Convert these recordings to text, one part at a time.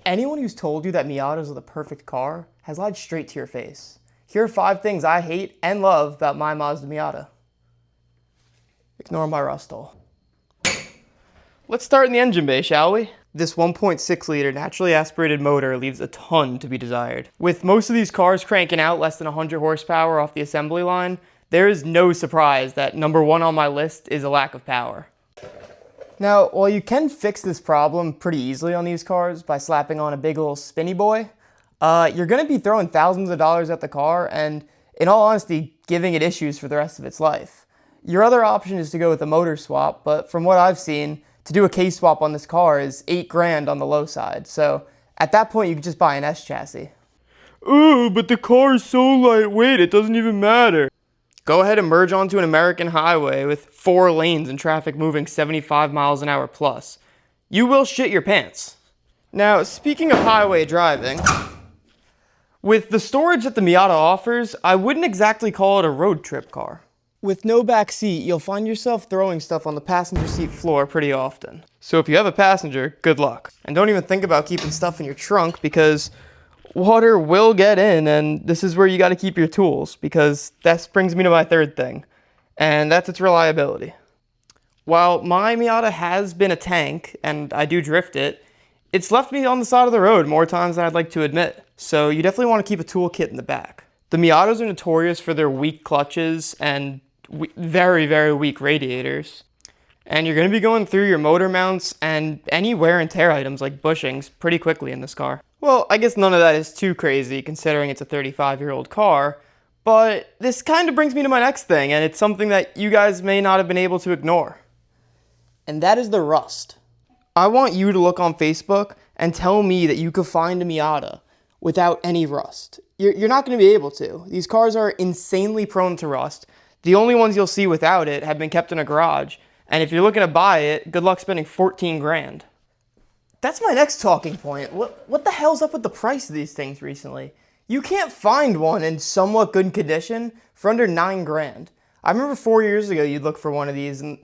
Anyone who's told you that Miatas are the perfect car has lied straight to your face. Here are 5 things I hate and love about my Mazda Miata. Ignore my rust hole. Let's start in the engine bay, shall we? This 1.6 liter naturally aspirated motor leaves a ton to be desired. With most of these cars cranking out less than 100 horsepower off the assembly line, there is no surprise that number 1 on my list is a lack of power. Now, while you can fix this problem pretty easily on these cars by slapping on a big old spinny boy, you're going to be throwing thousands of dollars at the car and, in all honesty, giving it issues for the rest of its life. Your other option is to go with a motor swap, but from what I've seen, to do a case swap on this car is $8,000 on the low side, so at that point you could just buy an S chassis. Ooh, but the car is so lightweight, it doesn't even matter. Go ahead and merge onto an American highway with 4 lanes and traffic moving 75 miles an hour plus. You will shit your pants. Now, speaking of highway driving, with the storage that the Miata offers, I wouldn't exactly call it a road trip car. With no back seat, you'll find yourself throwing stuff on the passenger seat floor pretty often. So if you have a passenger, good luck. And don't even think about keeping stuff in your trunk because water will get in, and this is where you got to keep your tools, because that brings me to my 3rd thing, and that's its reliability. While my Miata has been a tank, and I do drift it, it's left me on the side of the road more times than I'd like to admit, so you definitely want to keep a toolkit in the back. The Miatas are notorious for their weak clutches and very, very weak radiators. And you're going to be going through your motor mounts and any wear and tear items like bushings pretty quickly in this car. Well, I guess none of that is too crazy considering it's a 35-year-old car, but this kind of brings me to my next thing, and it's something that you guys may not have been able to ignore. And that is the rust. I want you to look on Facebook and tell me that you could find a Miata without any rust. You're not going to be able to. These cars are insanely prone to rust. The only ones you'll see without it have been kept in a garage, and if you're looking to buy it, good luck spending $14,000. That's my next talking point. What the hell's up with the price of these things recently? You can't find one in somewhat good condition for under $9,000. I remember 4 years ago you'd look for one of these and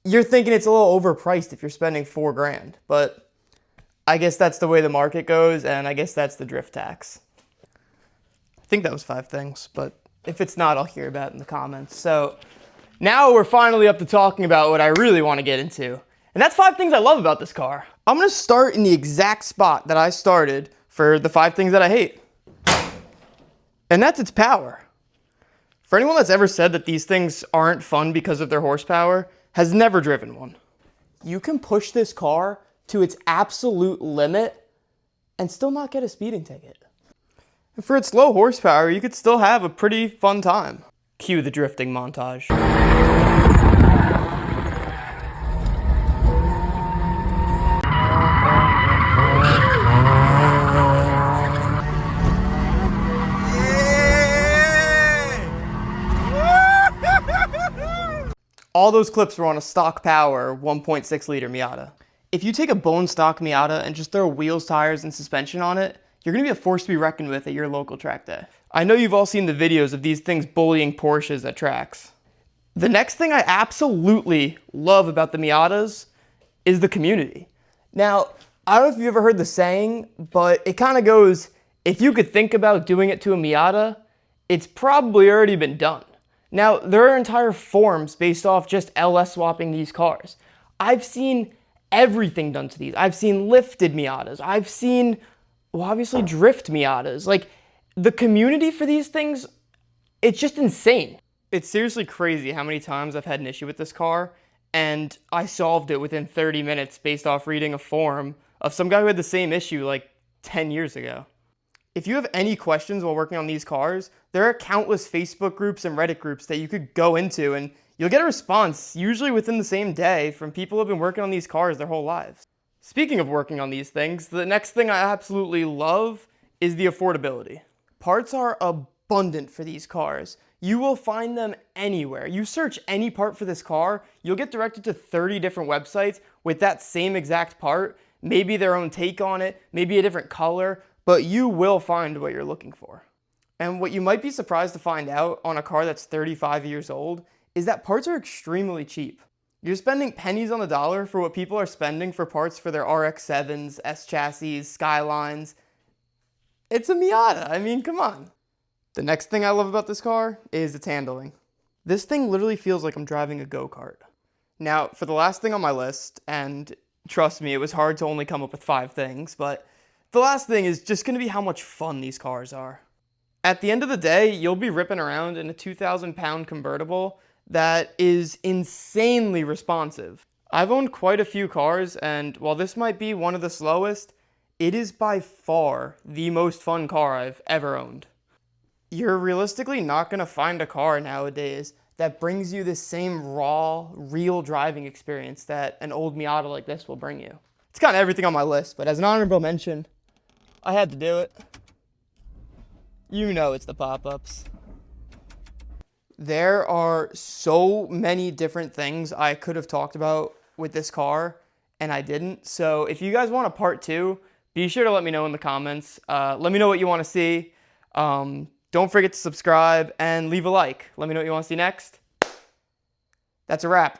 you're thinking it's a little overpriced if you're spending $4,000, but I guess that's the way the market goes, and I guess that's the drift tax. I think that was 5 things, but if it's not, I'll hear about it in the comments. So now we're finally up to talking about what I really want to get into. And that's 5 things I love about this car. I'm going to start in the exact spot that I started for the 5 things that I hate. And that's its power. For anyone that's ever said that these things aren't fun because of their horsepower, has never driven one. You can push this car to its absolute limit and still not get a speeding ticket. And for its low horsepower, you could still have a pretty fun time. Cue the drifting montage. All those clips were on a stock power 1.6 liter Miata. If you take a bone stock Miata and just throw wheels, tires, and suspension on it, you're going to be a force to be reckoned with at your local track day. I know you've all seen the videos of these things bullying Porsches at tracks. The next thing I absolutely love about the Miatas is the community. Now, I don't know if you've ever heard the saying, but it kind of goes, if you could think about doing it to a Miata, it's probably already been done. Now, there are entire forums based off just LS swapping these cars. I've seen everything done to these. I've seen lifted Miatas. I've seen, well, obviously drift Miatas. Like, the community for these things, it's just insane. It's seriously crazy how many times I've had an issue with this car, and I solved it within 30 minutes based off reading a forum of some guy who had the same issue like 10 years ago. If you have any questions while working on these cars, there are countless Facebook groups and Reddit groups that you could go into, and you'll get a response, usually within the same day, from people who have been working on these cars their whole lives. Speaking of working on these things, the next thing I absolutely love is the affordability. Parts are abundant for these cars. You will find them anywhere. You search any part for this car, you'll get directed to 30 different websites with that same exact part, maybe their own take on it, maybe a different color, but you will find what you're looking for. And what you might be surprised to find out on a car that's 35 years old is that parts are extremely cheap. You're spending pennies on the dollar for what people are spending for parts for their RX-7s, S-chassis, Skylines. It's a Miata. I mean, come on. The next thing I love about this car is its handling. This thing literally feels like I'm driving a go-kart. Now, for the last thing on my list, and trust me, it was hard to only come up with 5 things, but the last thing is just going to be how much fun these cars are. At the end of the day, you'll be ripping around in a 2,000-pound convertible that is insanely responsive. I've owned quite a few cars, and while this might be one of the slowest, it is by far the most fun car I've ever owned. You're realistically not going to find a car nowadays that brings you the same raw, real driving experience that an old Miata like this will bring you. It's kind of everything on my list, but as an honorable mention, I had to do it. You know it's the pop-ups. There are so many different things I could have talked about with this car, and I didn't. So if you guys want a part 2, be sure to let me know in the comments. Let me know what you want to see. Don't forget to subscribe and leave a like. Let me know what you want to see next. That's a wrap.